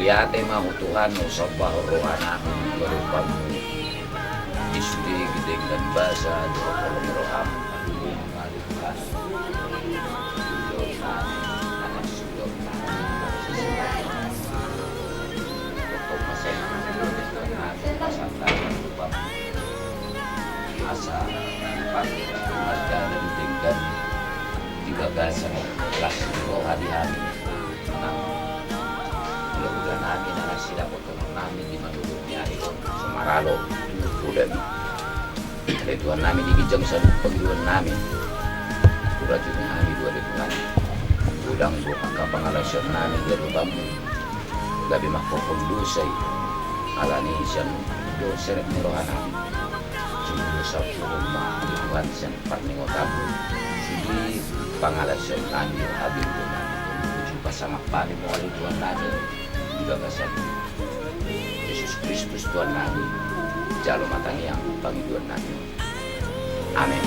Muliate mau Tuhan usapah roha namin berupamu isudi gideng dan basa doa kolom roham Tuhan asa marga dan tingkat digagasan kelas rohani hari mudah-mudahan namin na sila potong namin di madulungnya di Semaralo udah dari Tuhan namin digijang sa pagdiwan namin kurajunnya kami dua Tuhan udang buka kapangalasyon namin dari bambu gabi makopondusay alani siyang doser at nirohan namin sumulo sa pulong di Tuhan siyang parningotabu sige pangalasyon namin yung habing doon namin kung pasama pali mo kali Tuhan namin gagasan Yesus Kristus Tuhan namin jalo matangi ang Panginoon namin. Amen.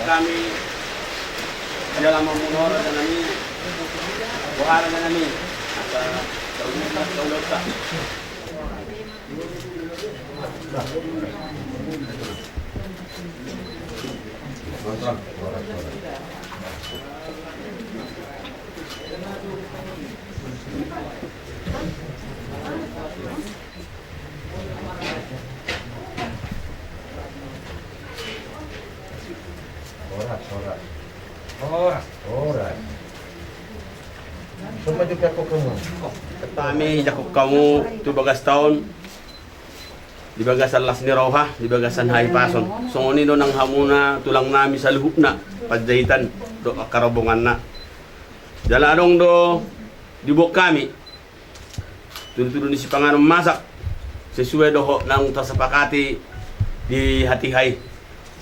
Kami adalah memunor dan kami buharan dan kami atau tak. Oras. So juga ko kamu. Kami jakok kamu tu bagas tahun di bagasan las ni roha di bagasan hai pason. So ni do nang hamuna tulang nami sa luhuk na pagjahitan do karobongan na. Dala adong do di bok kami. Turun-turun di si panganom masak sesuai do nang tasapakati di hati hai.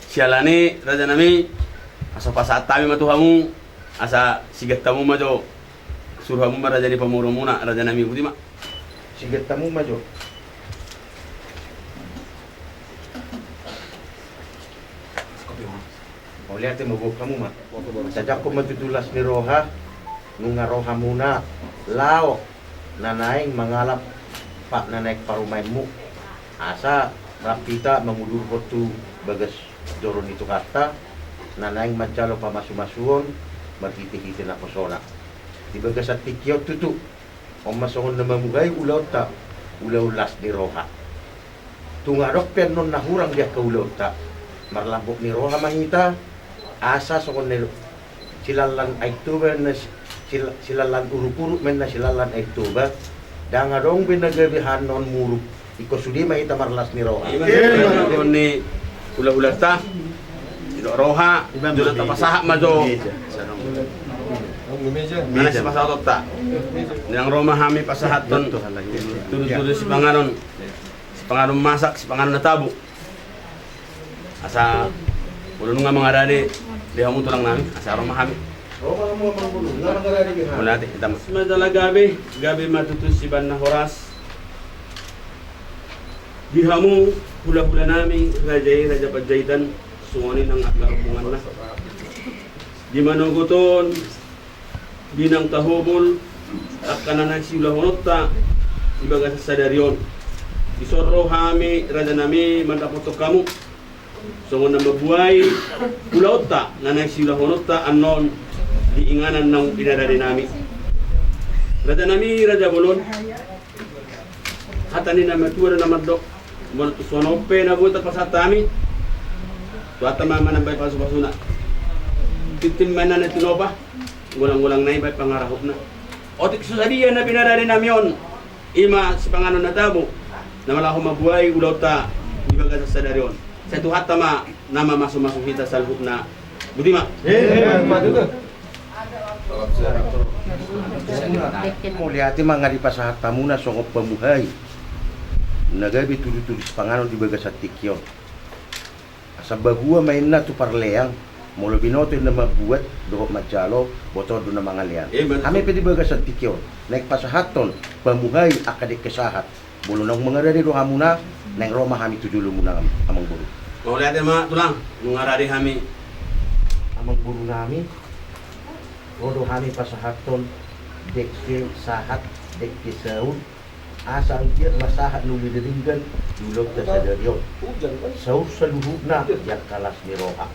Sialani raja nami asa pasaat kami matuhamu asa sigat tamu majo suruhamu raja ni pamuro muna raja nami buti ma Sigat tamu majo. Mau lihat mo kamu ma. Sajak ko matutulas ni roha nunga roha muna lao nanaing mangalap pak nanaik parumaimu asa rapita mengudur hotu bagas doron itu kata nanaing mancalo pa masumasuon magkiti-kiti na kosona di bagas at tikyot tutu o masongon na mamugay ulaw ta ulaw las ni roha tungarok penon na hurang dia ka ulaw ta marlambok ni roha mahita asa sokon ni silalan Oktober na silalan uruk-uruk men na silalan Oktober dangadong binagabihan non muruk ikosudi mahita marlas ni roha ni ula-ula ta roha jual tapasaha majo mana si masatot ta yang Roma hami pasahat ton tudu si panganon masak si panganon natabu asa ulun nga mga dadi di hamu tulang namin asa Roma hami wala ti kita madala gabi matutus si ban na horas di hamu hula-hula namin raja pagjahitan sungonin ang akarpungan na di manuguton di nang tahubol at kananang siulahunot ta ibaga sa sadaryon isoro hami raja nami mandapotok kamu sungon na mabuhay ulaot ta nanang siulahunot ta anon diinganan ng pinadari nami raja nami raja bolon hatanin na matura na madok sonope na buta pasatami tuata mama nang bay pasu-pasuna. Titim man na tinoba. Gulang-gulang na ibay pangarahop na. Otik susadiya na pinadari namyon. Ima si panganon na tabo. Na wala akong mabuhay ulaw ta. Di ba sa sadaryon. Sa tuhat tama nama masuk-masuk kita sa lubuk na. Buti ma? Mo lihat mga di pasahat tamu na songop pamuhay. nagabi tulis panganon di bagas at tikyon. Asa bagua main na tu parleang, mula binoto na mabuat, doho majalo, boto do na mga lian. Kami pwede bagas at tikyon, naik pasahaton, pamuhay akadik kesahat. Mula nang mga rari doha muna, nang Roma kami tujulo muna amang buru. Mau lihat mga tulang, nungarari kami. Amang buru namin, bodo kami pasahaton, dekse sahat, dekse saun, asa ang tiyan masahat nung biniringgan, dulog na sa daryon. Saur sa luhut na, yang kalas ni Roha.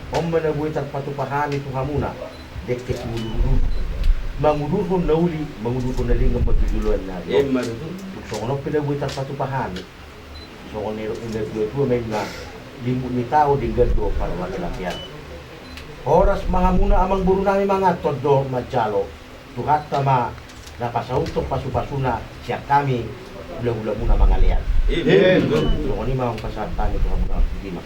Om manabuhay patupahan ito hamuna, dekes mululu. Manguluhon na uli, manguluhon na lingam magtujuluan na. So, ano pinabuhay patupahan? So, kung nilagyo may nga, limut ni tao, dinggan do para makilakian. Oras mga muna amang buru namin mga todo majalo. Tuhat tama, napasautok pasupasuna, siya kami, ula-ula muna mga liyan. So, kung mga kasartan ito hamuna, hindi ma.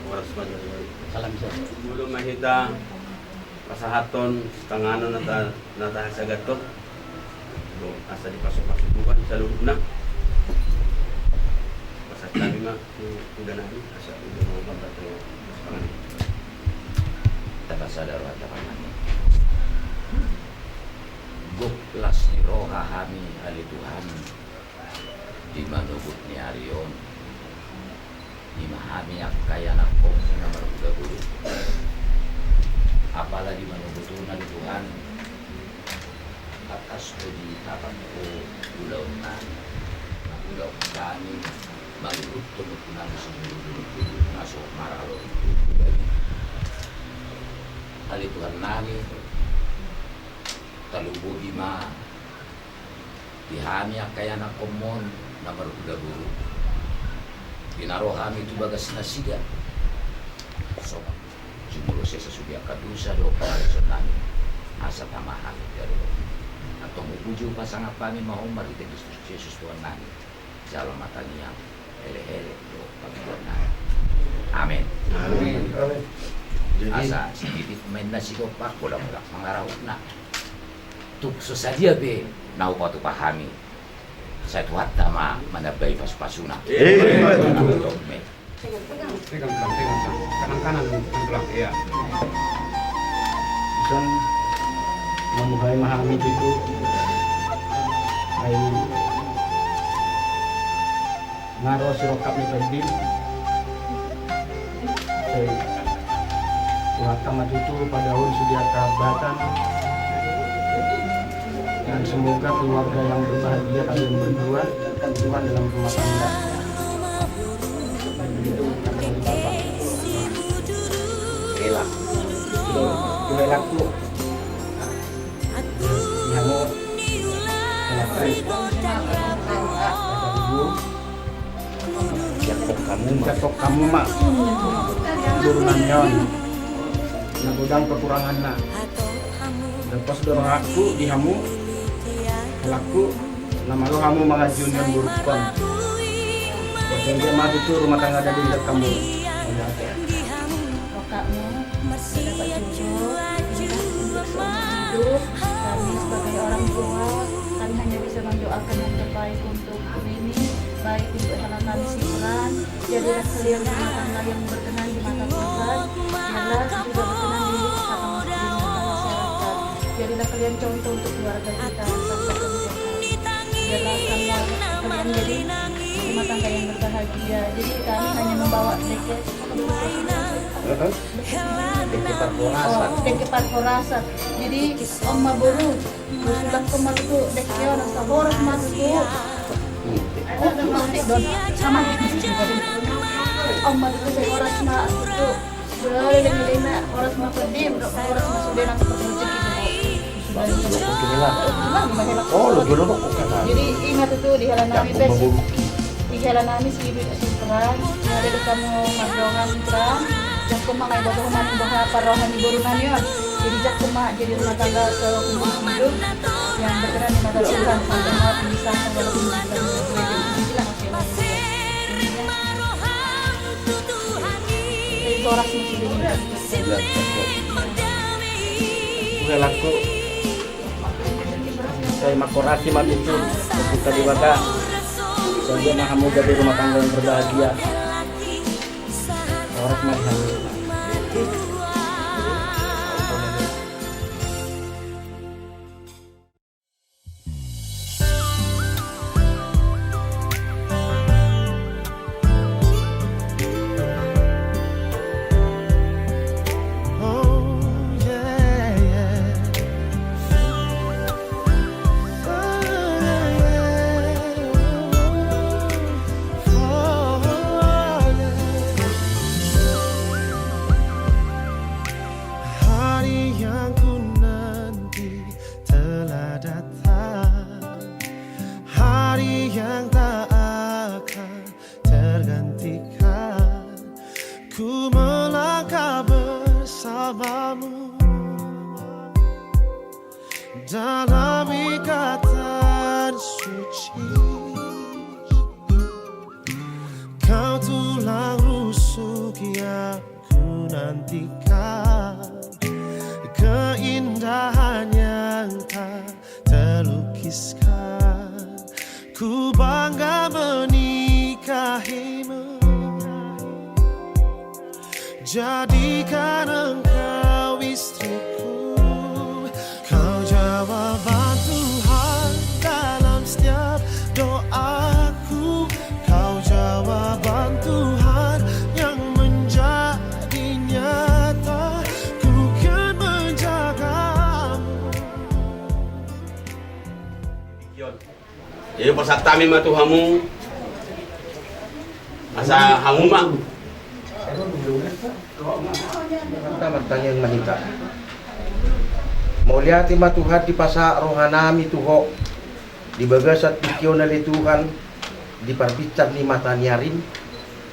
Oras pa dyan. Salam siya. Mulu mahita pasahaton tangano nata sa gato. Do asa di pasok-pasukan sa loob na. Pasat kami ma ganahan asa ulo mga pambato pangan. Tapasadar wa tapangan. Goplas ni Roha kami alituhan di manugut ni Arion. Di mahami ang kaya na kong na marugagulo. Apala di manugutunan ni Tuhan atas ko di tapan ko ulaw na ulaw kami maluto mo kunang sinulunod naso maralo alituhan namin talubo di ma dihami ang kaya na komon na marugagulo. Ginaro kami itu bagas na siga. So, siguro siya sa sugi kadusa do pangalason namin. Asa tamahan pero at tumubujo pa sa nga pamin mahumar iti Kristo Jesus Tuhan namin. Sa alamatan niya, hele-hele do Panginoon namin. Amen. Amen. Asa, sinipit main na sigaw pa, kulang-kulang mangarawag na. Tukso sa dia be, naupatupahami. Sa tuhat tama manabay paspasuna. Tegang kanan lang. Iya. Isang mamuhay mahamid itu ay ngaro si Rokap ni Pagdin ay tuhat matutu padahon sedia kabatan dan semoga keluarga yang berbahagia kalian berdua Tuhan dalam rumah tangga. Elak. Kelak tu Namo Kelak Jatok kamu mak turunan nyon nagudang kekurangan na lepas dorong aku di hamu laku nama lo kamu mga junior burukon dan dia mati tu rumah tangga dari dekat kamu Rokakmu dapat jujur untuk seumur hidup. Kami sebagai orang tua, kami hanya bisa mendoakan yang terbaik untuk ini, baik untuk anak kami Simran. Jadilah kalian rumah tangga yang berkenan di mata Tuhan. Biarlah juga berkenan di mata masyarakat. Jadilah kalian contoh untuk keluarga kita sampai kemudian. Biarlah kalian jadi rumah tangga yang berbahagia. Jadi kami hanya membawa deket parforasa. Jadi om maburu sudah kemalu dekio nasa horas matu. Sama om maburu sa horas matu. Boleh lima horas matu dim, horas matu din ang Oh, lo dulu kok kata. Jadi ingat itu di halan namin bes. Di halan namin si Simran, ada di kamu madongan Simran. Jak kuma kay bago man baha parohan ni burunan yon. Jadi jak kuma jadi rumah tangga sehubung hidup yang berkenan di mata Tuhan sampai mau bisa walaupun bisa sorak mesti ini. Kelak tu saya makorasi man itu ketika diwaga Bagaimana kamu jadi rumah tangga yang berbahagia. Orang macam dalam ikatan suci. Kau tulang rusuk yang ku nantikan, keindahan yang tak terlukiskan. Ku bangga menikahimu, jadikan engkau istriku. Kau jawaban Tuhan dalam setiap doaku. Kau jawaban Tuhan yang menjadi nyata. Ku kan menjagamu. Jadi pasaktami mah Tuhamu asa hamu mah Tamatang yang mahita. Mauliati matuhat di pasa rohanami tuho di bagasat pikyo na Tuhan di parbicat ni mata nyarin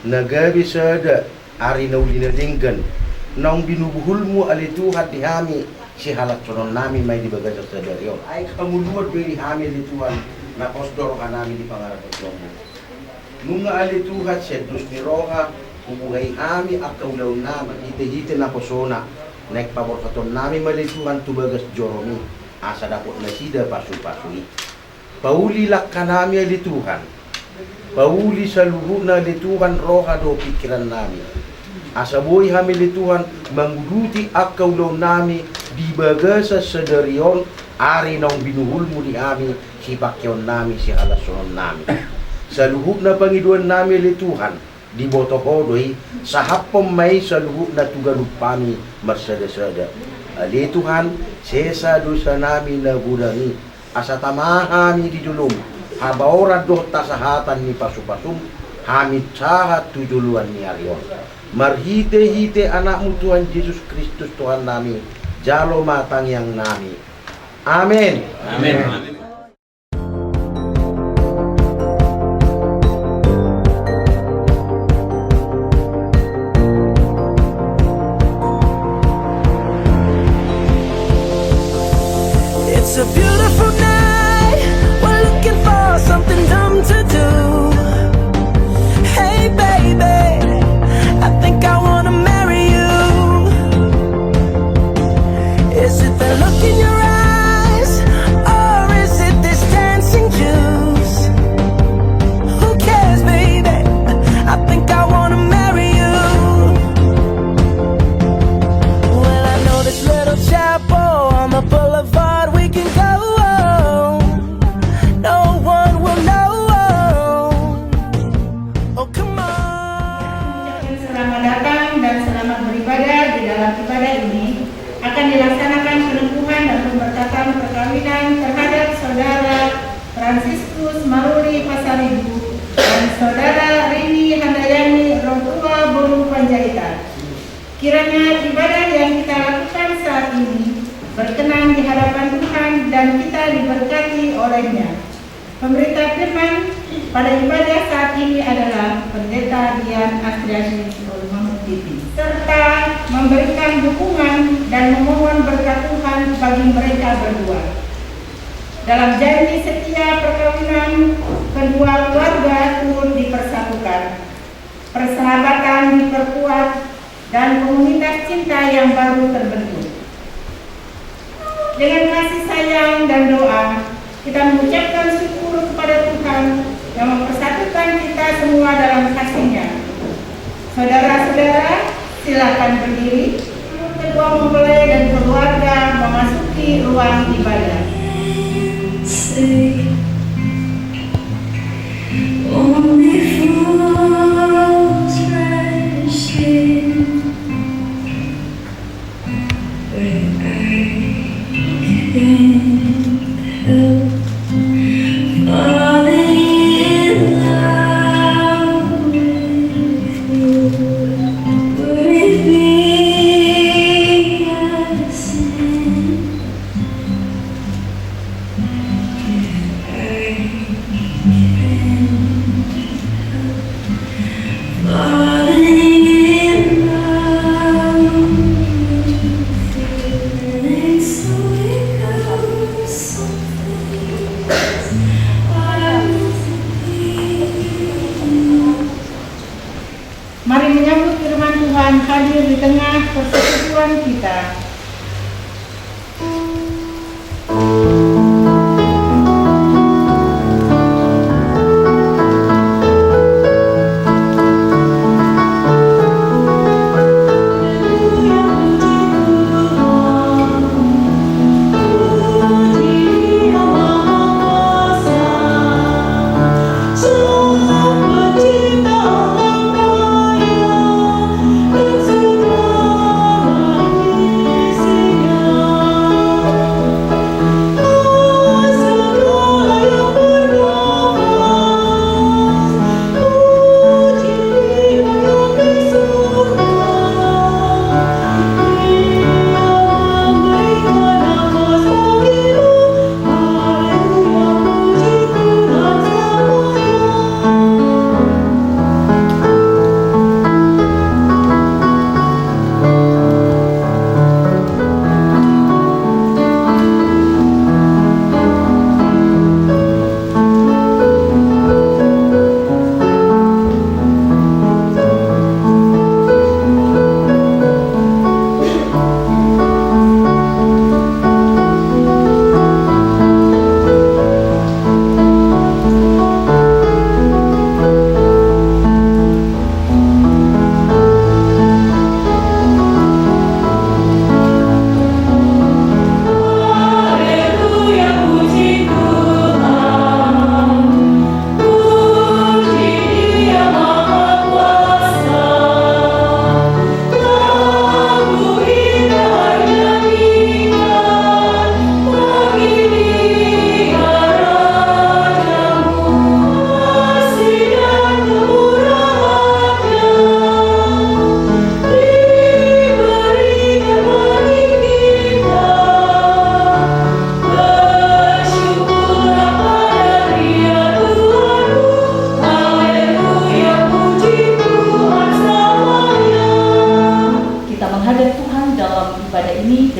nagabi sada ari na ulinadinggan naong binubuhulmu ali Tuhan di hami si halat sonon nami may di bagasat sada riyon ay kamuluad di hami ali Tuhan na posdor rohanami di pangarap at yomo nunga ali Tuhan sedus ni roha ubuhay hami at kaulaw naman hite-hite na posona naik pabor katon nami malituhan tubagas joromi asa dapot na sida pasu-pasui pauli lakka nami alituhan pauli sa luhu na lituhan roha do pikiran nami asa boy hami lituhan mangguduti akaulaw nami di bagasa sadarion ari nang binuhulmu di ami si pakyon nami si halasonon nami sa luhu na pangiduan nami lituhan di botohodoy sa hapom may sa luhuk na tugalupami marsada-sada. Ali Tuhan, sesa dosa namin na gudangi, asa tamahami di dulum, habaora doh tasahatan ni pasupasum, hamid sahat tujuluan ni Arion. Marhite-hite anakmu Tuhan Yesus Kristus Tuhan nami, jalo matang yang nami. Amin. Amin. Amin. It's a beautiful night. We're looking for something dumb to do. Hey baby, I think I wanna marry you. Is it the look in your eyes, or is it this dancing juice? Who cares, baby? I think I wanna marry you. Well, I know this little chapel on the boulevard we can go. No one will know. Oh, come on. Selamat datang dan selamat beribadah. Di dalam ibadah ini akan dilaksanakan penempuhan dan pemberkatan perkawinan terhadap saudara Fransiskus Maruli Pasaribu dan saudara Rini Handayani Rotua Bolu Panjaitan. Kiranya ibadah yang kita lakukan saat ini berkenan di hadapan Tuhan dan kita diberkati olehnya. Pemberita firman pada ibadah saat ini adalah Pendeta Dian Astriani Mahmuditi, serta memberikan dukungan dan memohon berkat Tuhan bagi mereka berdua. Dalam janji setia perkawinan, kedua keluarga turut dipersatukan, persahabatan diperkuat, dan komunitas cinta yang baru terbentuk. Dengan kasih sayang dan doa, kita mengucapkan syukur kepada Tuhan yang mempersatukan kita semua dalam kasih-Nya. Saudara-saudara, silakan berdiri. Ketua mempelai dan keluarga memasuki ruang ibadah. Only fools rush in where I can't help falling in love with you. Would it be a sin if I falling in love with you? And so it goes, some things are meant to be. Mari menyambut firman Tuhan hadir di tengah persekutuan kita.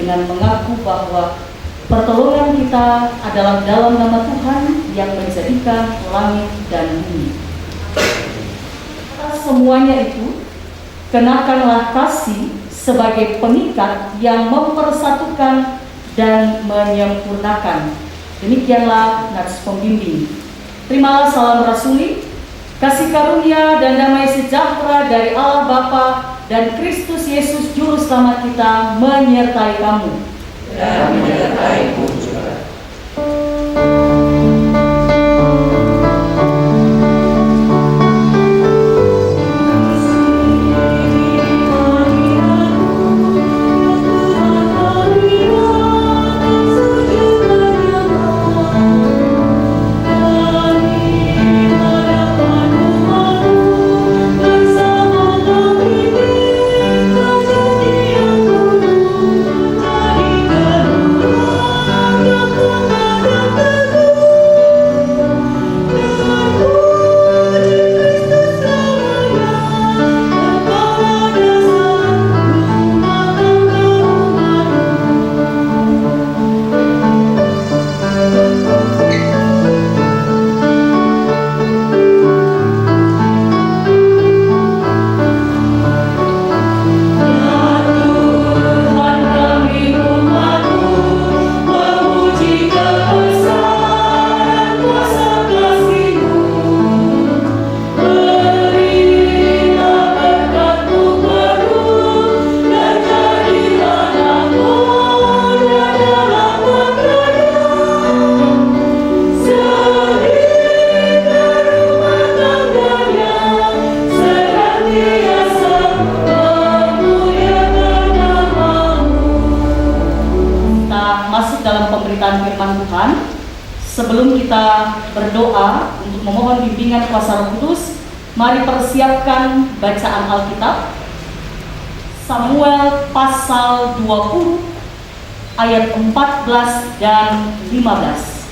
dengan mengaku bahwa pertolongan kita adalah dalam nama Tuhan yang menjadikan langit dan bumi. Atas semuanya itu, kenakanlah kasih sebagai pengikat yang mempersatukan dan menyempurnakan. Demikianlah nats pembimbing. Terimalah salam rasuli, kasih karunia dan damai sejahtera dari Allah Bapa dan Kristus Yesus Juru Selamat kita menyertai kamu. Dan menyertaimu juga. Bersama masuk dalam pemberitaan firman Tuhan, sebelum kita berdoa untuk memohon bimbingan kuasa Roh Kudus, mari persiapkan bacaan Alkitab. Samuel pasal 20 ayat 14 dan 15.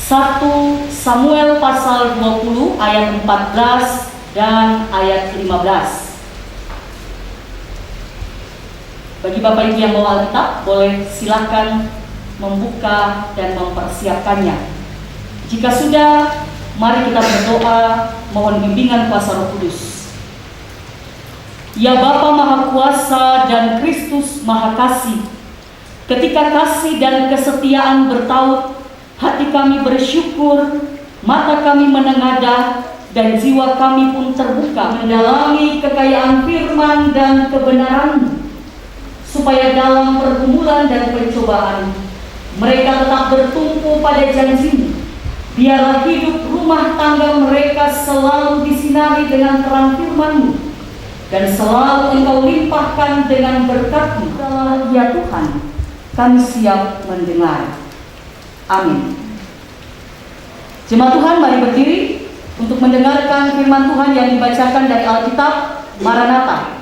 1 Samuel pasal 20 ayat 14 dan ayat 15. Bagi Bapak Ibu yang bawa Alkitab, boleh silakan membuka dan mempersiapkannya. Jika sudah, mari kita berdoa mohon bimbingan kuasa Roh Kudus. Ya Bapa Maha Kuasa dan Kristus Maha Kasih, ketika kasih dan kesetiaan bertaut, hati kami bersyukur, mata kami menengadah, dan jiwa kami pun terbuka mendalami kekayaan firman dan kebenaran, supaya dalam pergumulan dan pencobaan mereka tetap bertumpu pada janji-Mu. Biarlah hidup rumah tangga mereka selalu disinari dengan terang firman-Mu, dan selalu Engkau limpahkan dengan berkat-Mu. Ya Tuhan, kami siap mendengar. Amin. Jemaat Tuhan, mari berdiri untuk mendengarkan firman Tuhan yang dibacakan dari Alkitab. Maranatha.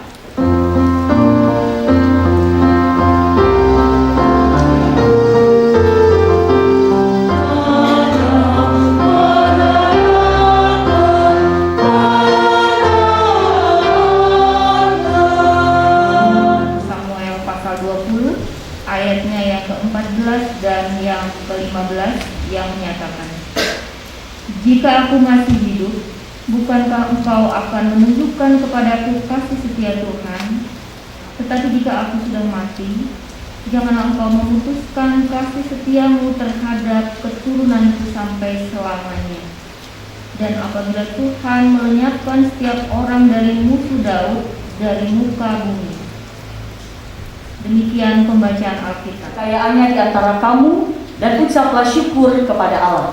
Ayatnya yang ke-14 dan yang ke-15 yang menyatakan, jika aku masih hidup, bukankah engkau akan menunjukkan kepadaku kasih setia Tuhan? Tetapi jika aku sudah mati, janganlah engkau memutuskan kasih setiamu terhadap keturunanku sampai selamanya. Dan apabila Tuhan melenyapkan setiap orang dari musuh Daud dari muka bumi. Demikian pembacaan Alkitab. Kekayaannya di antara kamu, dan ucaplah syukur kepada Allah.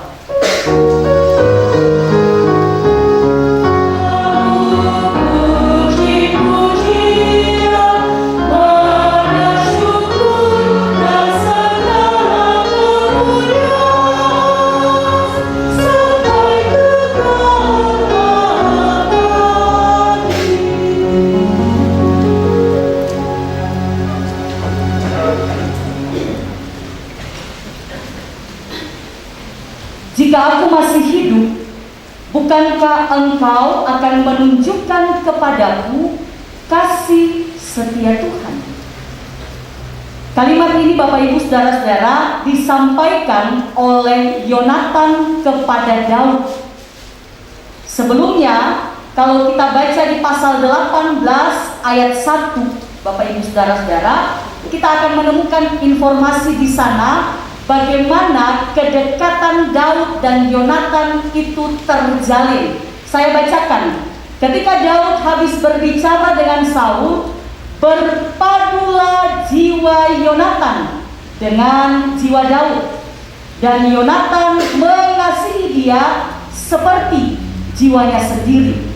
Jika aku masih hidup, bukankah engkau akan menunjukkan kepadaku kasih setia Tuhan? Kalimat ini Bapak Ibu Saudara-saudara disampaikan oleh Yonatan kepada Daud. Sebelumnya, kalau kita baca di pasal 18 ayat 1, Bapak Ibu Saudara-saudara, kita akan menemukan informasi di sana bagaimana kedekatan Daud dan Yonatan itu terjalin. Saya bacakan. Ketika Daud habis berbicara dengan Saul, berpadulah jiwa Yonatan dengan jiwa Daud, dan Yonatan mengasihi dia seperti jiwanya sendiri.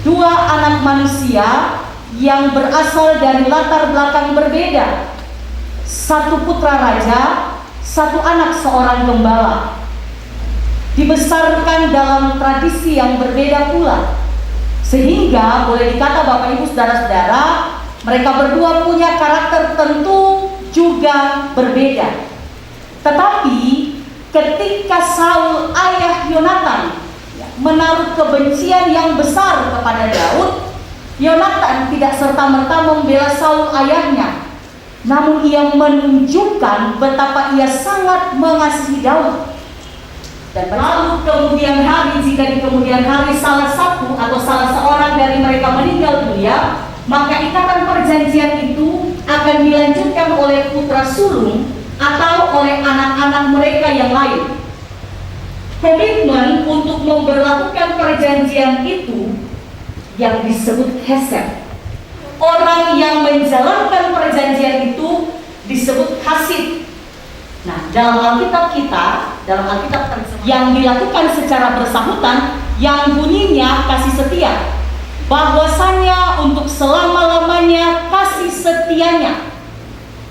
Dua anak manusia yang berasal dari latar belakang berbeda. Satu putra raja, satu anak seorang gembala. Dibesarkan dalam tradisi yang berbeda pula. Sehingga boleh dikata Bapak Ibu Saudara-saudara, mereka berdua punya karakter tentu juga berbeda. Tetapi ketika Saul ayah Yonatan menaruh kebencian yang besar kepada Daud, Yonatan tidak serta-merta membela Saul ayahnya. Namun ia menunjukkan betapa ia sangat mengasihi Daud. Dan lalu kemudian hari, jika di kemudian hari salah satu atau salah seorang dari mereka meninggal dunia, maka ikatan perjanjian itu akan dilanjutkan oleh putra sulung atau oleh anak-anak mereka yang lain. Komitmen untuk memberlakukan perjanjian itu yang disebut hesed. Orang yang menjalankan perjanjian itu disebut hasid. Nah, dalam Alkitab kita, dalam Alkitab yang dilakukan secara bersahutan, yang bunyinya kasih setia, bahwasanya untuk selama-lamanya kasih setianya.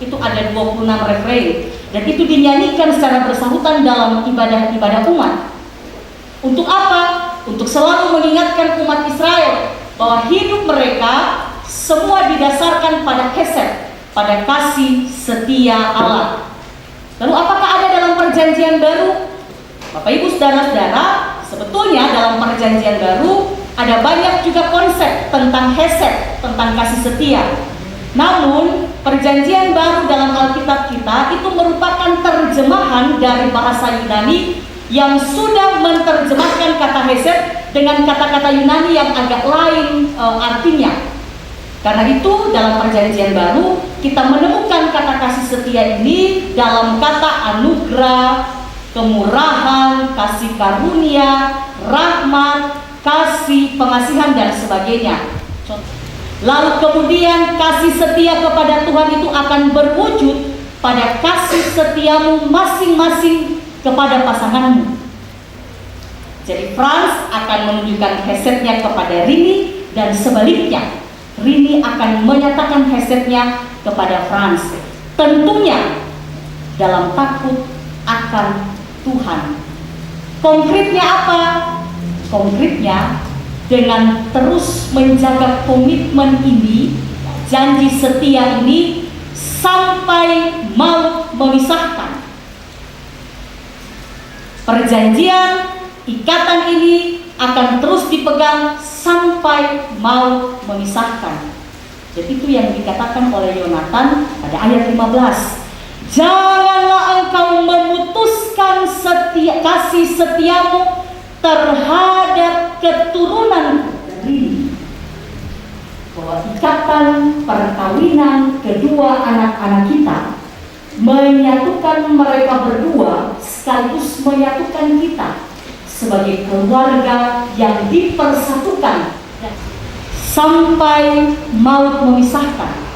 Itu ada 26 refrain dan itu dinyanyikan secara bersahutan dalam ibadah-ibadah umat. Untuk apa? Untuk selalu mengingatkan umat Israel bahwa hidup mereka semua didasarkan pada hesed, pada kasih setia Allah. Lalu apakah ada dalam perjanjian baru? Bapak Ibu saudara-saudara, sebetulnya dalam perjanjian baru ada banyak juga konsep tentang hesed, tentang kasih setia. Namun perjanjian baru dalam Alkitab kita itu merupakan terjemahan dari bahasa Yunani yang sudah menerjemahkan kata hesed dengan kata-kata Yunani yang agak lain artinya. Karena itu dalam perjanjian baru kita menemukan kata kasih setia ini dalam kata anugerah, kemurahan, kasih karunia, rahmat, kasih, pengasihan dan sebagainya. Lalu kemudian kasih setia kepada Tuhan itu akan berwujud pada kasih setiamu masing-masing kepada pasanganmu. Jadi Frans akan menunjukkan hesednya kepada Rini dan sebaliknya. Rini akan menyatakan hesednya kepada Frans. Tentunya dalam takut akan Tuhan. Konkretnya apa? Konkretnya dengan terus menjaga komitmen ini, janji setia ini sampai maut memisahkan. Perjanjian, ikatan ini akan terus dipegang sampai maut memisahkan. Jadi itu yang dikatakan oleh Yonatan pada ayat 15. Janganlah engkau memutuskan kasih setiamu terhadap keturunan Rini. Bahwa ikatan perkawinan kedua anak-anak kita menyatukan mereka berdua sekaligus menyatukan kita sebagai keluarga yang dipersatukan sampai maut memisahkan.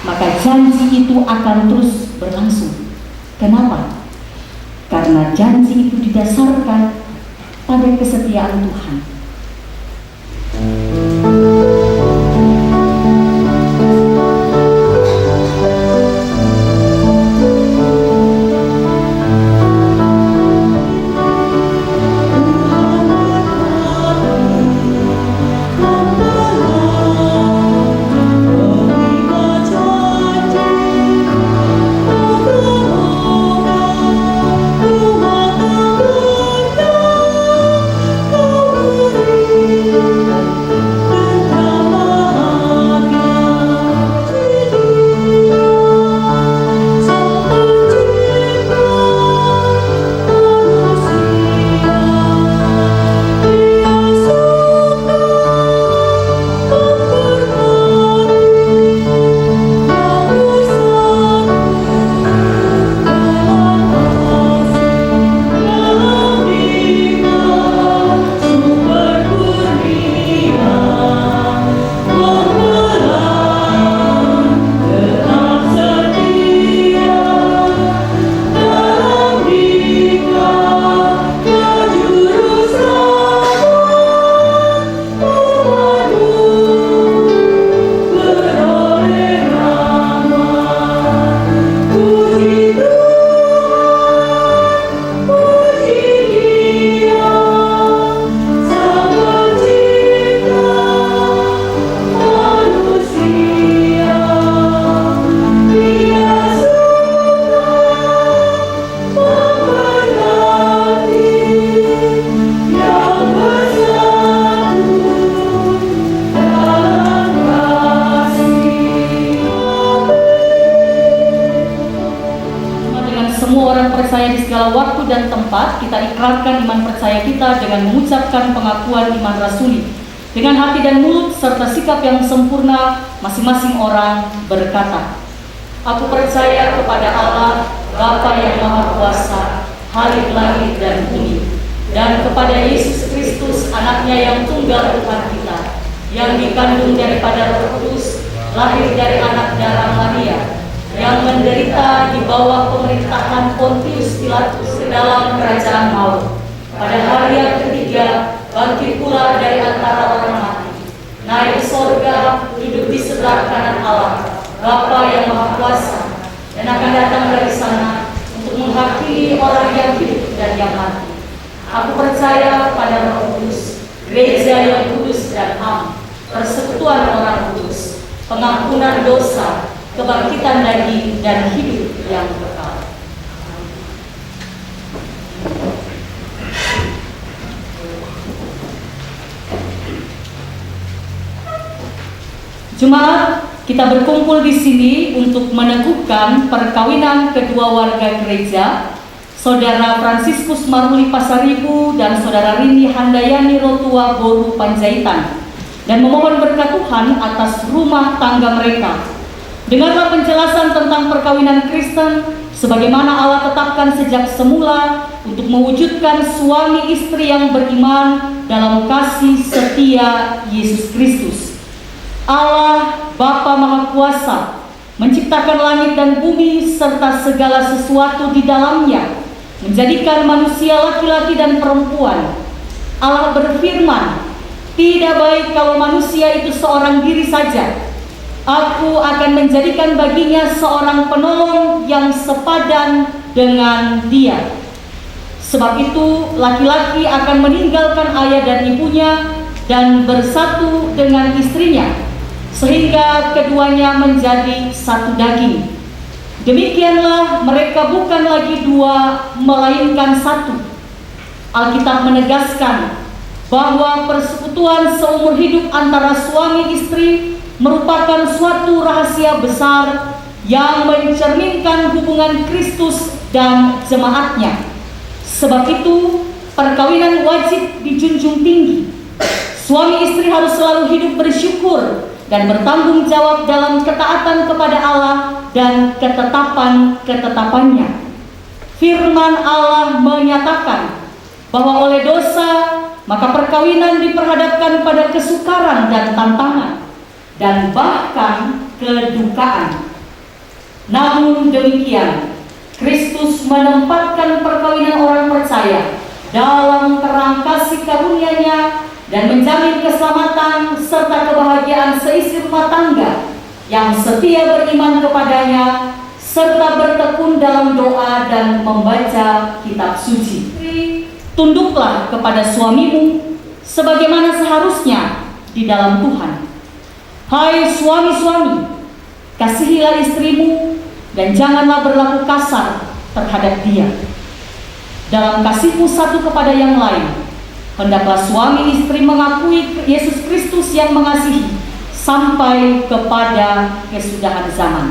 Maka janji itu akan terus berlangsung. Kenapa? Karena janji itu didasarkan pada kesetiaan Tuhan. Waktu dan tempat kita ikrarkan iman percaya kita dengan mengucapkan pengakuan iman rasuli dengan hati dan mulut serta sikap yang sempurna. Masing-masing orang berkata, aku percaya kepada Allah Bapa yang Maha Kuasa, Khalik langit dan bumi, dan kepada Yesus Kristus anaknya yang tunggal Tuhan kita, yang dikandung daripada Roh Kudus, lahir dari anak darah Maria, yang menderita di bawah pemerintahan Pontius Pilatus dalam kerajaan maut. Pada hari yang ketiga, bangkit pula dari antara orang mati, naik ke sorga, duduk di sebelah kanan Allah, Bapa yang Maha Kuasa, dan akan datang dari sana untuk menghakimi orang yang hidup dan yang mati. Aku percaya pada Roh Kudus, gereja yang kudus dan am, persekutuan orang kudus, pengampunan dosa, kebangkitan daging dan hidup yang kekal. Jemaat, kita berkumpul di sini untuk meneguhkan perkawinan kedua warga gereja, Saudara Fransiskus Maruli Pasaribu dan Saudara Rini Handayani Rotua Boru Panjaitan, dan memohon berkat Tuhan atas rumah tangga mereka. Dengarlah penjelasan tentang perkawinan Kristen sebagaimana Allah tetapkan sejak semula untuk mewujudkan suami istri yang beriman dalam kasih setia Yesus Kristus. Allah Bapa Maha Kuasa menciptakan langit dan bumi serta segala sesuatu di dalamnya, menjadikan manusia laki-laki dan perempuan. Allah berfirman, "Tidak baik kalau manusia itu seorang diri saja. Aku akan menjadikan baginya seorang penolong yang sepadan dengan dia." Sebab itu laki-laki akan meninggalkan ayah dan ibunya dan bersatu dengan istrinya, sehingga keduanya menjadi satu daging. Demikianlah mereka bukan lagi dua, melainkan satu. Alkitab menegaskan bahwa persekutuan seumur hidup antara suami istri merupakan suatu rahasia besar yang mencerminkan hubungan Kristus dan jemaatnya. Sebab itu, perkawinan wajib dijunjung tinggi. Suami istri harus selalu hidup bersyukur dan bertanggung jawab dalam ketaatan kepada Allah dan ketetapan-ketetapannya. Firman Allah menyatakan bahwa oleh dosa, maka perkawinan diperhadapkan pada kesukaran dan tantangan, dan bahkan kedukaan. Namun demikian, Kristus menempatkan perkawinan orang percaya dalam terang kasih karunia-Nya dan menjamin keselamatan serta kebahagiaan seisi rumah tangga yang setia beriman kepadanya serta bertekun dalam doa dan membaca kitab suci. Tunduklah kepada suamimu sebagaimana seharusnya di dalam Tuhan. Hai suami-suami, kasihilah istrimu dan janganlah berlaku kasar terhadap dia. Dalam kasihmu satu kepada yang lain, hendaklah suami istri mengakui Yesus Kristus yang mengasihi sampai kepada kesudahan zaman.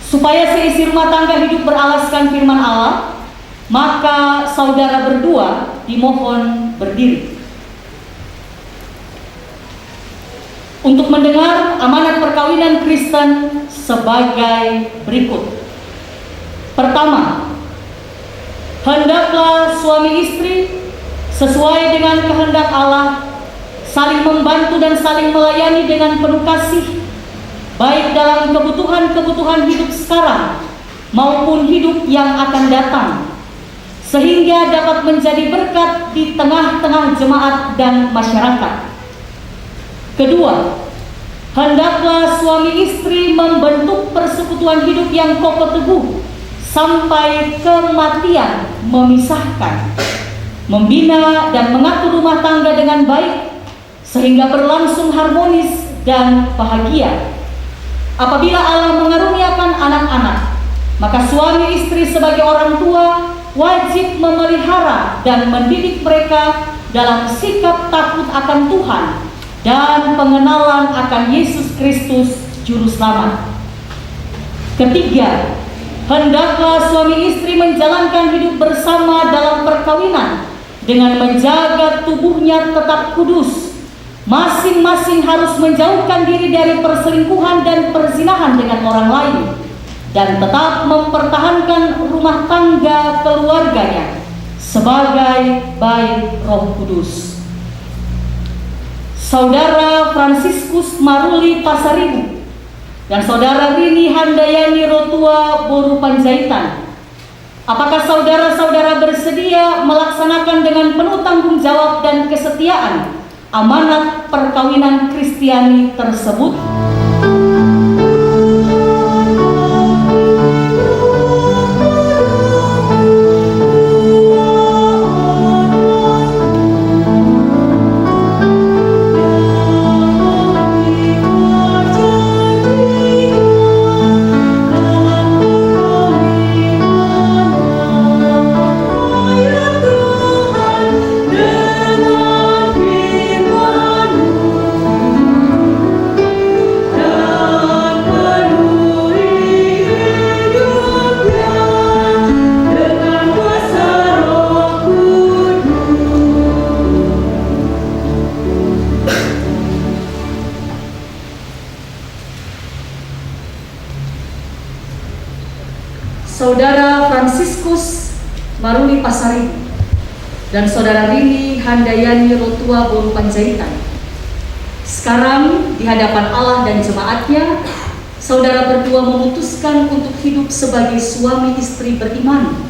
Supaya seisi rumah tangga hidup beralaskan firman Allah, maka saudara berdua dimohon berdiri untuk mendengar amanat perkawinan Kristen sebagai berikut. Pertama, hendaklah suami istri sesuai dengan kehendak Allah saling membantu dan saling melayani dengan penuh kasih, baik dalam kebutuhan-kebutuhan hidup sekarang maupun hidup yang akan datang, sehingga dapat menjadi berkat di tengah-tengah jemaat dan masyarakat. Kedua, hendaklah suami istri membentuk persekutuan hidup yang kokoh teguh sampai kematian memisahkan, membina dan mengatur rumah tangga dengan baik sehingga berlangsung harmonis dan bahagia. Apabila Allah mengaruniakan anak-anak, maka suami istri sebagai orang tua wajib memelihara dan mendidik mereka dalam sikap takut akan Tuhan dan pengenalan akan Yesus Kristus Juru Selamat. Ketiga, hendaklah suami istri menjalankan hidup bersama dalam perkawinan dengan menjaga tubuhnya tetap kudus. Masing-masing harus menjauhkan diri dari perselingkuhan dan perzinahan dengan orang lain dan tetap mempertahankan rumah tangga keluarganya sebagai baik Roh Kudus. Saudara Fransiskus Maruli Pasaribu dan Saudara Rini Handayani Rotua Boru Panjaitan, apakah saudara-saudara bersedia melaksanakan dengan penuh tanggung jawab dan kesetiaan amanat perkawinan Kristiani tersebut? Saudara Fransiskus Maruli Pasaribu dan Saudara Rini Handayani Rotua Boru Panjaitan. Sekarang di hadapan Allah dan jemaatnya, saudara berdua memutuskan untuk hidup sebagai suami istri beriman,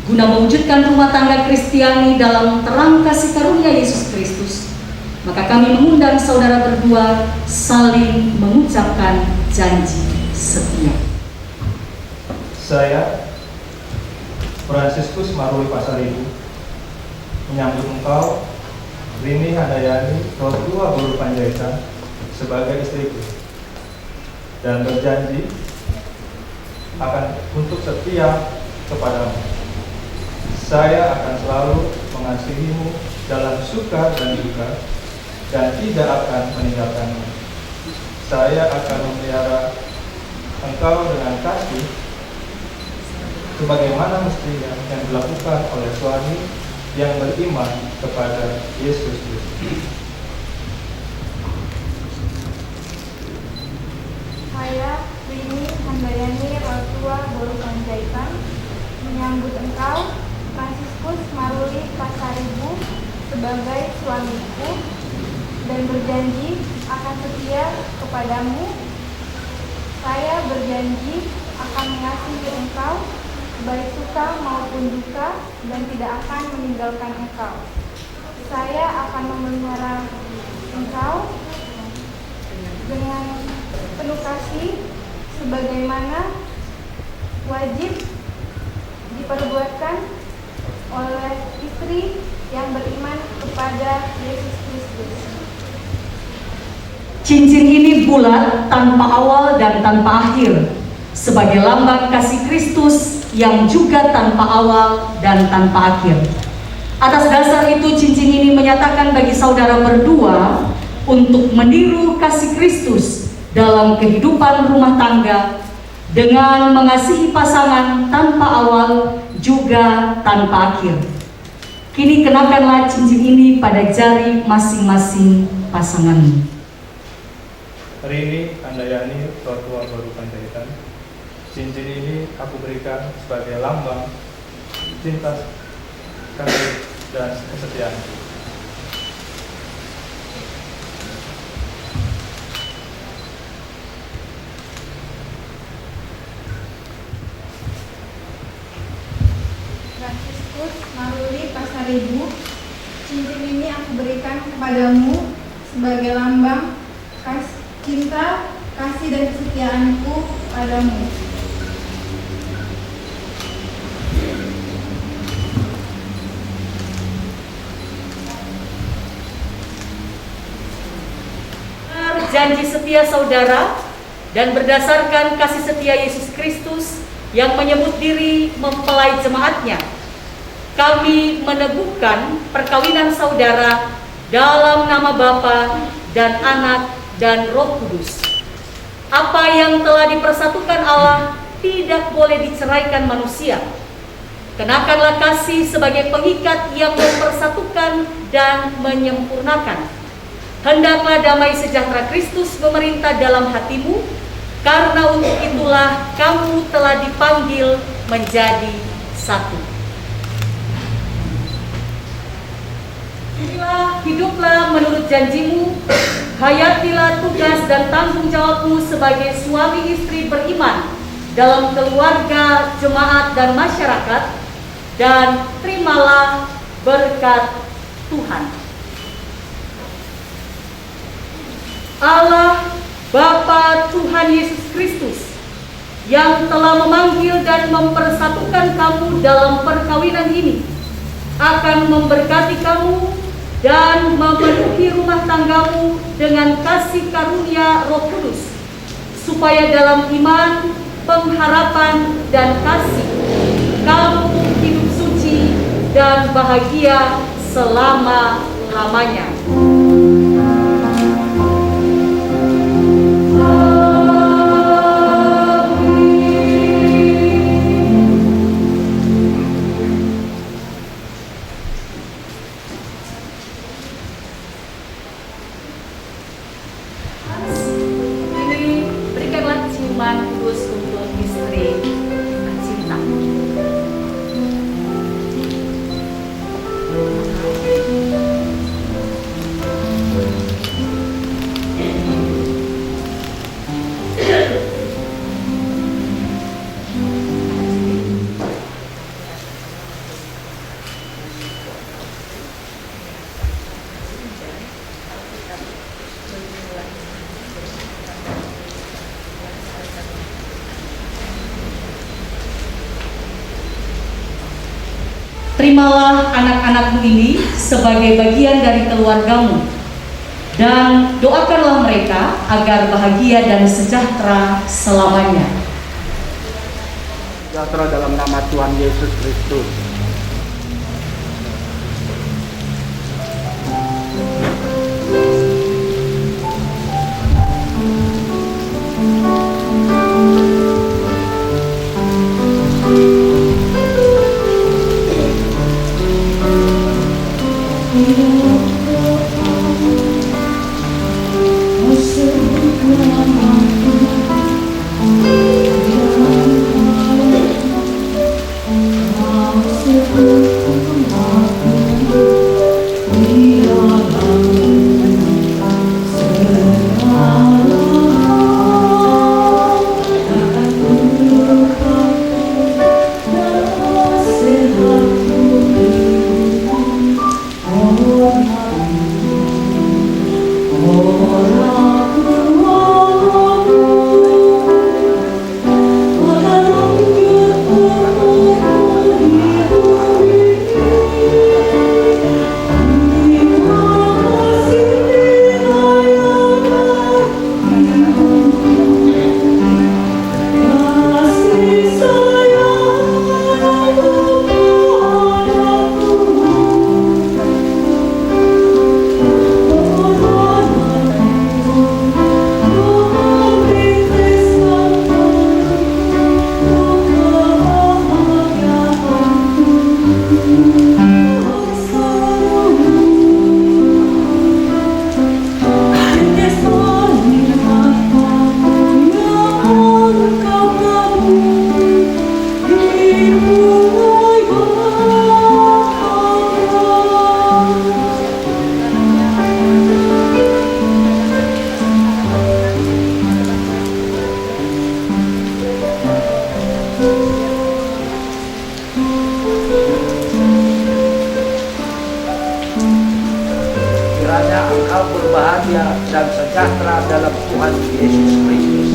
guna mewujudkan rumah tangga Kristiani dalam terang kasih karunia Yesus Kristus. Maka kami mengundang saudara berdua saling mengucapkan janji setia. Saya, Fransiskus Maruli Pasaribu, menyambut engkau, Rini Handayani Rotua Boru Panjaitan, sebagai istriku, dan berjanji akan untuk setia kepadamu. Saya akan selalu mengasihimu dalam suka dan duka, dan tidak akan meninggalkanmu. Saya akan memelihara engkau dengan kasih, sebagaimana mestinya yang dilakukan oleh suami yang beriman kepada Yesus Kristus. Saya, Rini Handayani Rotua Boru Panjaitan, menyambut engkau, Fransiskus Maruli Pasaribu, sebagai suamiku, dan berjanji akan setia kepadamu. Saya berjanji akan mengasihi engkau, baik suka maupun duka, dan tidak akan meninggalkan engkau. Saya akan memelihara engkau dengan penuh kasih, sebagaimana wajib diperbuatkan oleh istri yang beriman kepada Yesus Kristus. Cincin ini bulat, tanpa awal dan tanpa akhir, sebagai lambang kasih Kristus yang juga tanpa awal dan tanpa akhir. Atas dasar itu, cincin ini menyatakan bagi saudara berdua untuk meniru kasih Kristus dalam kehidupan rumah tangga, dengan mengasihi pasangan tanpa awal juga tanpa akhir. Kini kenakanlah cincin ini pada jari masing-masing pasanganmu. Rini Handayani Rotua Boru Panjaitan, cincin ini aku berikan sebagai lambang cinta, kasih, dan kesetiaan. Fransiskus Maruli Pasaribu, cincin ini aku berikan kepadamu sebagai lambang cinta, kasih, dan kesetiaanku padamu. Janji setia saudara, dan berdasarkan kasih setia Yesus Kristus yang menyebut diri mempelai jemaatnya, kami meneguhkan perkawinan saudara dalam nama Bapa dan Anak dan Roh Kudus. Apa yang telah dipersatukan Allah tidak boleh diceraikan manusia. Kenakanlah kasih sebagai pengikat yang mempersatukan dan menyempurnakan. Hendaklah damai sejahtera Kristus memerintah dalam hatimu, karena untuk itulah kamu telah dipanggil menjadi satu. Hiduplah menurut janjimu, hayatilah tugas dan tanggung jawabmu sebagai suami istri beriman dalam keluarga, jemaat, dan masyarakat, dan terimalah berkat Tuhan. Allah, Bapa Tuhan Yesus Kristus, yang telah memanggil dan mempersatukan kamu dalam perkawinan ini, akan memberkati kamu dan memenuhi rumah tanggamu dengan kasih karunia Roh Kudus, supaya dalam iman, pengharapan, dan kasih kamu hidup suci dan bahagia selama-lamanya. Ini berikanlah ciuman khusus untuk istri Acil. terimalah anak-anakmu ini sebagai bagian dari keluargamu, dan doakanlah mereka agar bahagia dan sejahtera selamanya. Sejahtera dalam nama Tuhan Yesus Kristus. Kiranya engkau berbahagia dan sejahtera dalam Tuhan Yesus Kristus.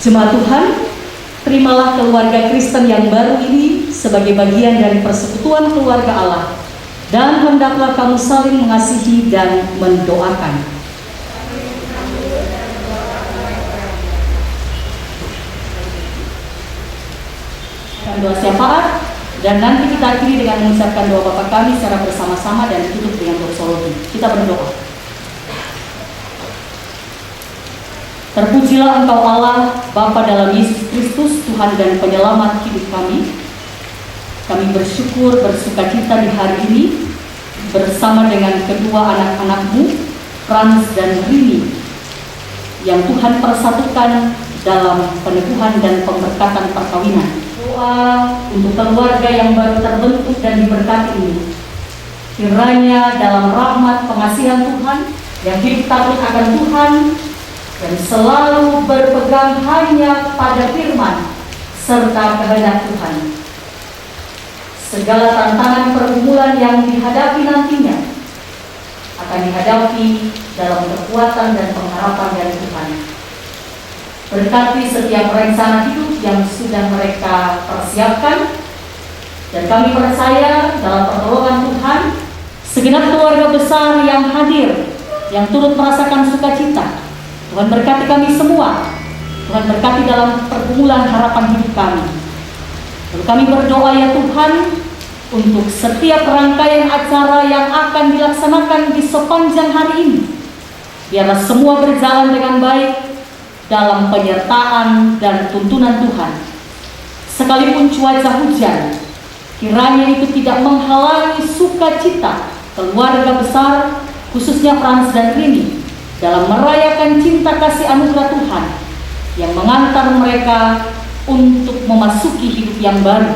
Jemaat Tuhan, terimalah keluarga Kristen yang baru ini sebagai bagian dari persekutuan keluarga Allah, dan hendaklah kamu saling mengasihi dan mendoakan. Doa syafaat, dan nanti kita akhiri dengan mengucapkan doa Bapa kami secara bersama-sama dan ditutup dengan doksologi. Kita berdoa. Terpujilah Engkau Allah, Bapa dalam Yesus Kristus, Tuhan dan Penyelamat hidup kami. Kami bersyukur, bersukacita di hari ini bersama dengan kedua anak-anak-Mu, Frans dan Rini, yang Tuhan persatukan dalam peneguhan dan pemberkatan perkawinan. Doa untuk keluarga yang baru terbentuk dan diberkati ini, kiranya dalam rahmat pengasihan Tuhan yang hidup takut akan Tuhan dan selalu berpegang hanya pada firman serta kehendak Tuhan, segala tantangan pergumulan yang dihadapi nantinya akan dihadapi dalam kekuatan dan pengharapan dari Tuhan. Berkati setiap rencana hidup yang sudah mereka persiapkan, dan kami percaya dalam pertolongan Tuhan, segenap keluarga besar yang hadir, yang turut merasakan sukacita, Tuhan berkati kami semua. Tuhan berkati dalam pergumulan harapan hidup kami. Lalu kami berdoa ya Tuhan, untuk setiap rangkaian acara yang akan dilaksanakan di sepanjang hari ini, biarlah semua berjalan dengan baik dalam penyertaan dan tuntunan Tuhan. Sekalipun cuaca hujan, kiranya itu tidak menghalangi sukacita keluarga besar, khususnya Frans dan Rini, dalam merayakan cinta kasih anugerah Tuhan yang mengantar mereka untuk memasuki hidup yang baru.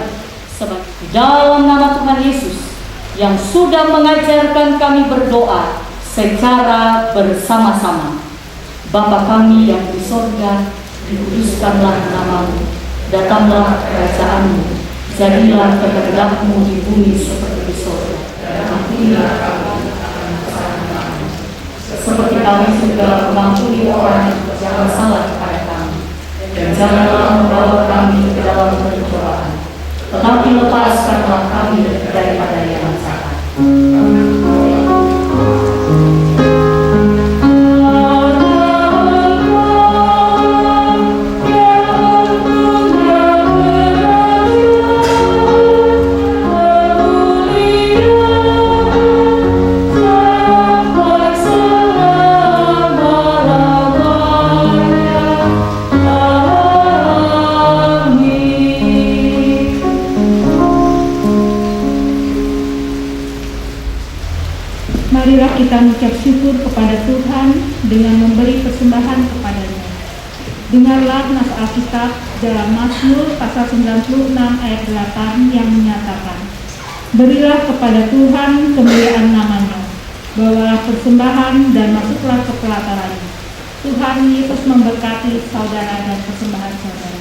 Sebab dalam nama Tuhan Yesus yang sudah mengajarkan kami berdoa secara bersama-sama. Bapa kami yang di sorga, dikuduskanlah namamu, datanglah kerajaanmu, jadilah kehendakmu di bumi seperti di sorga. Ampunilah kami kesalahan-kami, seperti kami juga mengampuni orang yang bersalah kepada kami. Dan janganlah membawa kami ke dalam pencobaan, tetapi lepaskanlah kami daripada yang jahat. Marilah kita mengucap syukur kepada Tuhan dengan memberi persembahan kepada-Nya. Dengarlah nas Alkitab dalam Mazmur pasal 96 ayat 8 yang menyatakan, berilah kepada Tuhan kemuliaan namanya, bawalah persembahan dan masuklah ke pelatarannya. Tuhan Yesus memberkati saudara dan persembahan saudara.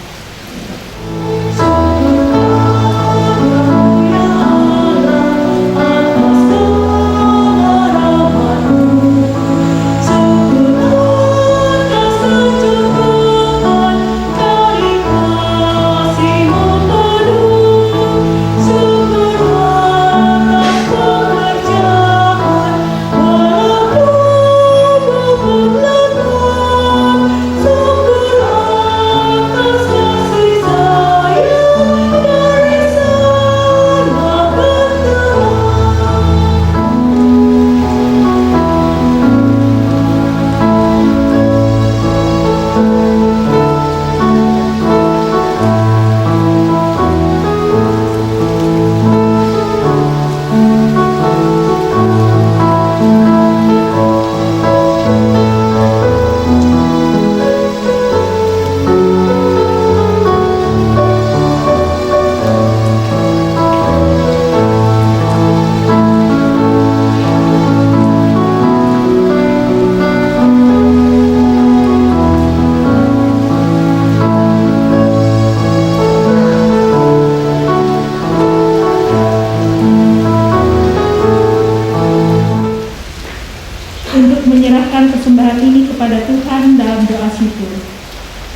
Persembahan ini kepada Tuhan dalam doa syukur.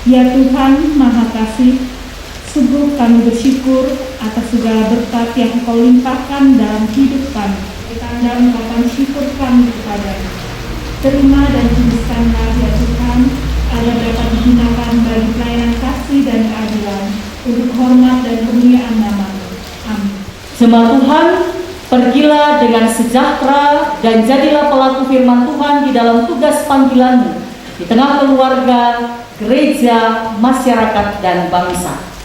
Ya Tuhan Maha Kasih, sungguh kami bersyukur atas segala berkat yang Engkau limpahkan dalam hidup kami. Kita mengucapkan syukur kami kepada-Mu. Terima dan tuliskanlah ya Tuhan, agar dapat digunakan bagi pelayanan kasih dan keadilan untuk hormat dan kemuliaan nama-Mu. Amin. Jemaat Tuhan, pergilah dengan sejahtera dan jadilah pelaku firman Tuhan di dalam tugas panggilanmu di tengah keluarga, gereja, masyarakat, dan bangsa.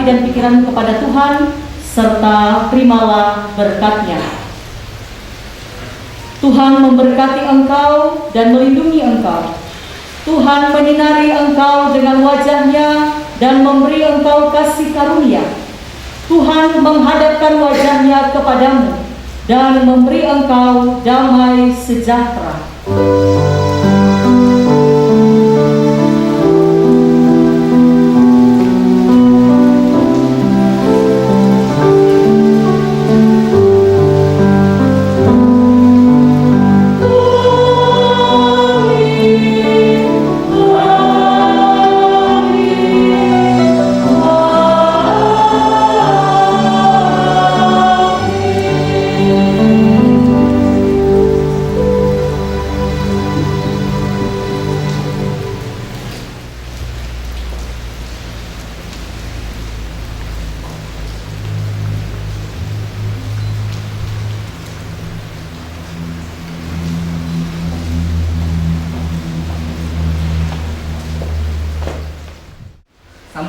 Dan pikiran kepada Tuhan, serta terimalah berkat-Nya. Tuhan memberkati engkau dan melindungi engkau. Tuhan menyinari engkau dengan wajah-Nya dan memberi engkau kasih karunia. Tuhan menghadapkan wajah-Nya kepadamu dan memberi engkau damai sejahtera.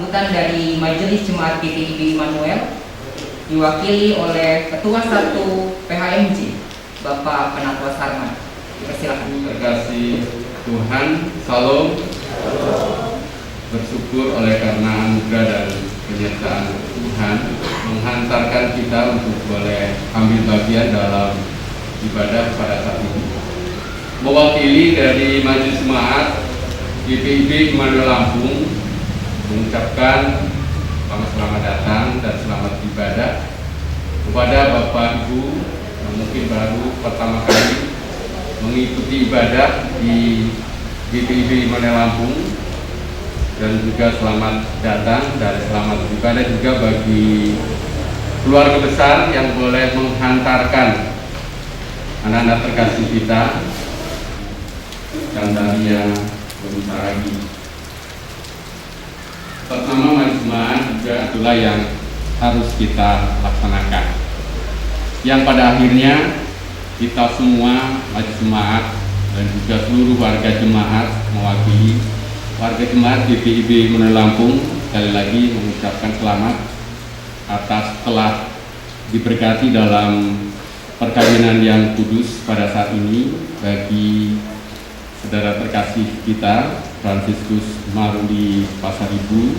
sambutan dari Majelis Jemaat GPIB Immanuel diwakili oleh Ketua 1 PHMJ Bapak Penatwa Sarman. Dipersilakan. Terkasih Tuhan, Salam. Bersyukur oleh karena anugerah dan penyertaan Tuhan menghantarkan kita untuk boleh ambil bagian dalam ibadah pada saat ini. Mewakili dari Majelis Jemaat GPIB Immanuel Lampung mengucapkan selamat datang dan selamat ibadah kepada Bapak Ibu yang mungkin baru pertama kali mengikuti ibadah di GPIB Immanuel Lampung, dan juga selamat datang dan selamat ibadah juga bagi keluarga besar yang boleh menghantarkan anak-anak terkasih kita yang tadinya bentar lagi. Pertama, Majelis juga itulah yang harus kita laksanakan, yang pada akhirnya kita semua Majelis Jemaat dan juga seluruh warga jemaat mewakili warga jemaat GPIB Immanuel Lampung sekali lagi mengucapkan selamat atas telah diberkati dalam perkawinan yang kudus pada saat ini bagi saudara terkasih kita Fransiskus Maruli Pasaribu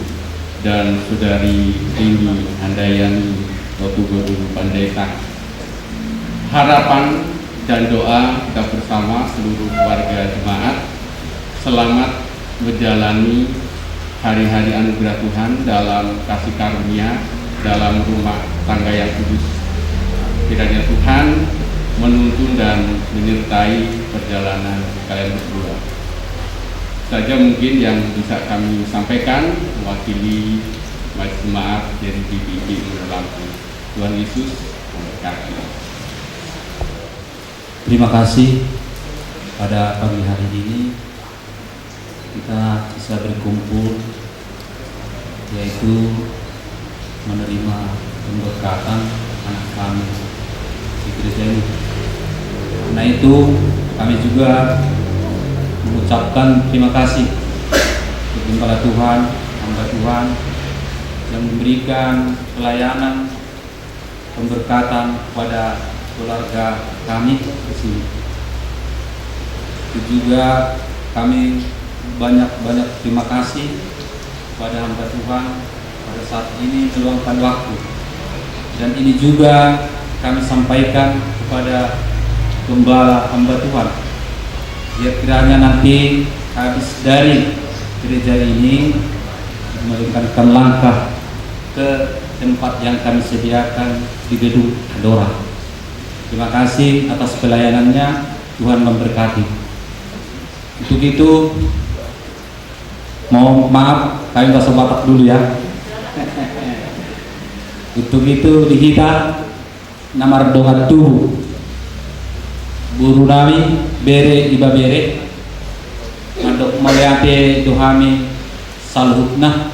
dan saudari Rini Handayani Totugodu Pandaitang. Harapan dan doa kita bersama seluruh warga jemaat selamat menjalani hari-hari anugerah Tuhan dalam kasih karunia dalam rumah tangga yang kudus. Kiranya Tuhan menuntun dan menyertai perjalanan kalian berdua. Saja mungkin yang bisa kami sampaikan mewakili Majelis Jemaat dari GPIB Immanuel Lampung. Tuhan Yesus memberkati. Terima kasih pada pagi hari ini kita bisa berkumpul, yaitu menerima pemberkatan anak kami di gereja ini. Karena itu kami juga mengucapkan terima kasih kepada Tuhan, hamba Tuhan yang memberikan pelayanan pemberkatan kepada keluarga kami di sini. Itu juga kami banyak terima kasih kepada hamba Tuhan pada saat ini meluangkan waktu, dan ini juga kami sampaikan kepada gembala hamba Tuhan, biar kiranya nanti habis dari gereja ini melakukan langkah ke tempat yang kami sediakan di gedung Adora. Terima kasih atas pelayanannya, Tuhan memberkati. Untuk itu maaf kami bahasa Batak dulu ya. Untuk itu dihita namar dongat tubuh buru nami bere iba bere mandok maliate dohami salhutna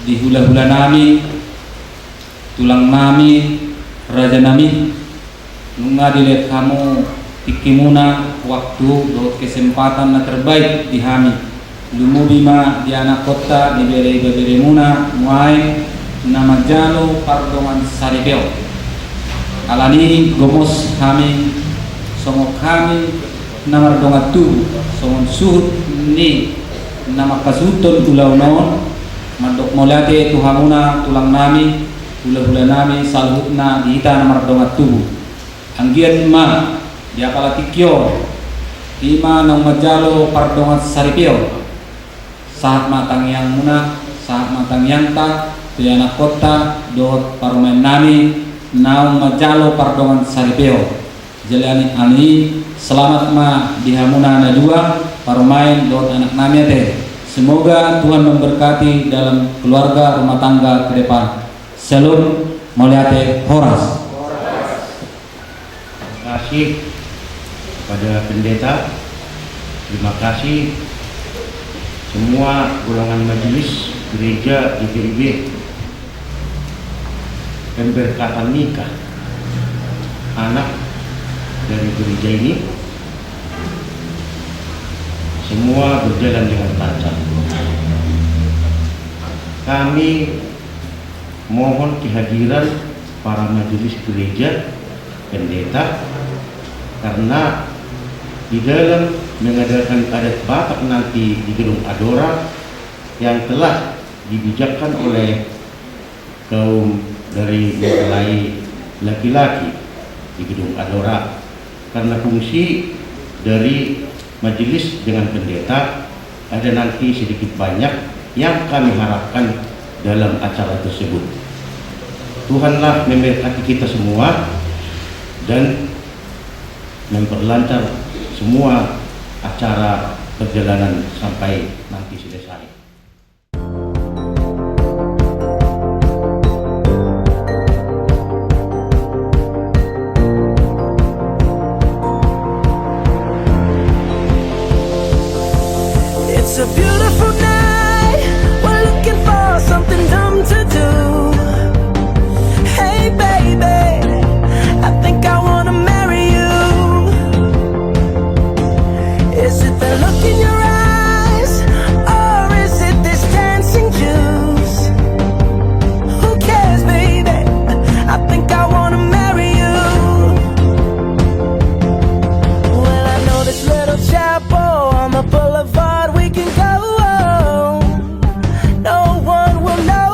di hula-hula nami tulang nami raja nami nunga dilihat kamu tikimuna waktu do kesempatan na terbaik di hami lumubima di anak kota di bere iba bere muna muai nama jalo pardongan saribeo alani gomos kami songok kami nama dongat tu songon suhut ni nama kasuton ulau non mandok molate tuhamuna tulang nami hula-hula nami salhutna dihita nama dongat tu anggian ma dia pala tikyo ima nang majalo pardongat saribeo saat matang yang muna saat matang yang tak di anak kota dohot parumen nami naung majalo pardongan saripeo jalani ani selamat ma dihamuna na dua parumain dohot anak nami teh. Semoga Tuhan memberkati dalam keluarga rumah tangga ke depan. Shalom Moliate Horas. Terima kasih kepada pendeta. Terima kasih semua golongan majelis gereja GPIB. Pemberkatan nikah anak dari gereja ini semua berjalan dengan lancar. kami mohon kehadiran para majelis gereja, pendeta, karena di dalam mengadakan adat Batak nanti di gedung Adora yang telah dibijakkan oleh kaum dari mempelai laki-laki di gedung Adora, karena fungsi dari majelis dengan pendeta ada nanti sedikit banyak yang kami harapkan dalam acara tersebut. Tuhanlah memberkati kita semua dan memperlancar semua acara perjalanan sampai nanti selesai. It's a beautiful night. We're looking for something dumb to do. Hey baby, I think I wanna marry you. Is it the look in your eyes, or is it this dancing juice? Who cares, baby? I think I wanna marry you. Well, I know this little chapel on the boulevard we can go. No one will know.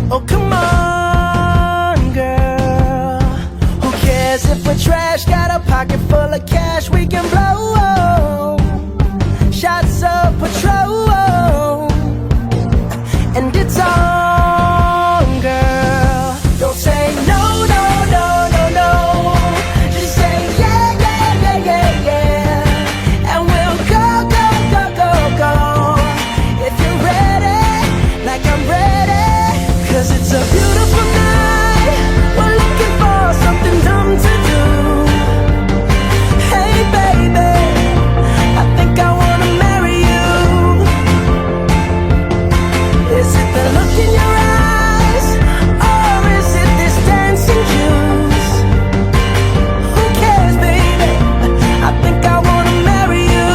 Oh, come on, girl. Who cares if we're trash? Got a pocket full of cash we can blow. Shots of Patrol, and it's on, girl. Don't say no, no, no, no, no. Just say yeah, yeah, yeah, yeah, yeah. And we'll go, go, go, go, go. If you're ready, like I'm ready. 'Cause it's a beautiful night. We're looking for something dumb to do. Hey baby, I think I wanna marry you. Is it the look in your eyes, or is it this dancing juice? Who cares, baby? I think I wanna marry you.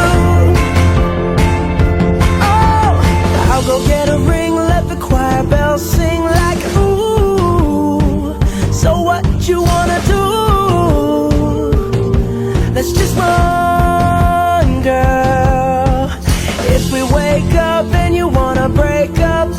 Oh, I'll go get a ring, let the choir bells sing like ooh. So what you wanna do? Let's just run, girl. If we wake up and you wanna break up,